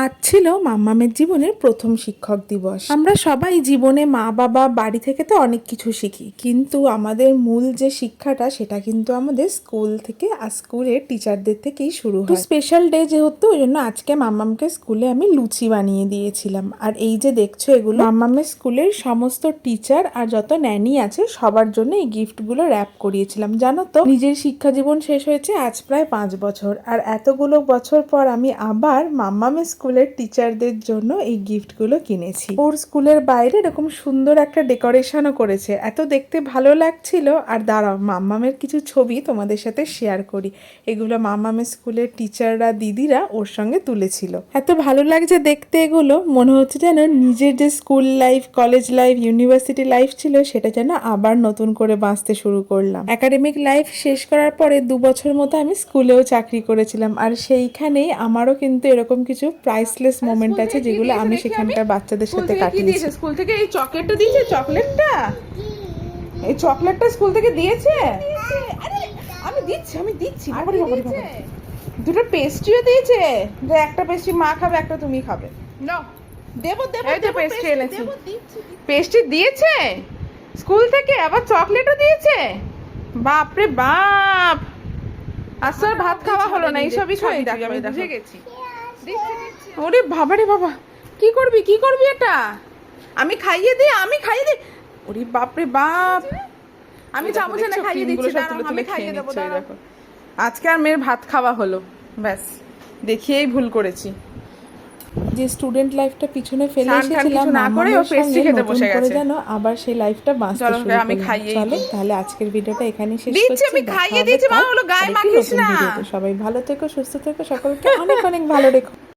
আজ ছিল মাম্মামের জীবনের প্রথম শিক্ষক দিবস। আমরা সবাই জীবনে মা বাবা বাড়ি থেকে তো অনেক কিছু শিখি, কিন্তু আমাদের মূল যে শিক্ষাটা সেটা কিন্তু আমাদের স্কুল থেকে আর স্কুলের টিচারদের থেকেই শুরু হয়। স্পেশাল ডে যেহেতু, ওই জন্য আজকে মাম্মামকে স্কুলে আমি লুচি বানিয়ে দিয়েছিলাম। আর এই যে দেখছো, এগুলো মাম্মামের স্কুলের সমস্ত টিচার আর যত ন্যানি আছে সবার জন্য এই গিফটগুলো র্যাপ করিয়েছিলাম। জানো তো, নিজের শিক্ষা জীবন শেষ হয়েছে আজ প্রায় 5 বছর, আর এতগুলো বছর পর আমি আবার মাম্মামের স্কুলের টিচারদের জন্য এই গিফটগুলো কিনেছি। ওর স্কুলের বাইরে এরকম সুন্দর একটা ডেকোরেশনও করেছে, এত দেখতে ভালো লাগছিল। আর দাঁড়াও, মাম্মামের কিছু ছবি তোমাদের সাথে শেয়ার করি। এগুলো মাম্মামের স্কুলের টিচাররা, দিদিরা ওর সঙ্গে তুলেছিল। এত ভালো লাগছে দেখতে এগুলো, মনে হচ্ছে যেন নিজের যে school life, college life, university life ছিল সেটা যেন আবার নতুন করে বাঁচতে শুরু করলাম। একাডেমিক লাইফ শেষ করার পরে 2 বছর মতো আমি স্কুলেও চাকরি করেছিলাম, আর সেইখানেই আমারও কিন্তু এরকম কিছু প্রাইসলেস মোমেন্ট আছে যেগুলো আমি সেখানকার বাচ্চাদের সাথে কাটিয়েছি। স্কুল থেকে এই চকলেটটা দিয়েছে, এই চকলেটটা স্কুল থেকে দিয়েছে। আরে আমি দিচ্ছি বাবারে বাবারে বাবা, দুটো পেস্ট্রিও দিয়েছে। একটা পেস্ট্রি মা খাবে, একটা তুমি খাবে। নাও, দেবো এই তো পেস্ট্রি এনেছি। পেস্ট্রি দিয়েছে স্কুল থেকে, আবার চকলেটও দিয়েছে। বাপ রে বাপ, আজকে আর ভাত খাওয়া হলো না, এইসবই খাবি। আমি বুঝে গেছি। ওরে বাবারে বাবা, কি করবি এটা? আমি খাইয়ে দিই। ওরে বাপরে বাপ, আমি চামচে না খাইয়ে দিচ্ছি, আমি খাইয়ে দেবো। আজকে আর মেয়ের ভাত খাওয়া হলো, ব্যাস দেখিয়েই ভুল করেছি। যে স্টুডেন্ট লাইফটা পিছনে ফেলে এসেছিলাম, না করে ও পেস্ট্রি খেতে বসে গেছে। যেন আবার সেই লাইফটা বাঁচতে শুরু করলাম। আমি খাইয়েই চলো তাহলে আজকের ভিডিওটা এখানেই শেষ করছি। আমি খাইয়ে দিয়েছি, মা হলো গায়ে মাখিস না। সবাই ভালো থেকো, সুস্থ থেকো, সকলকে অনেক অনেক ভালো রেখো।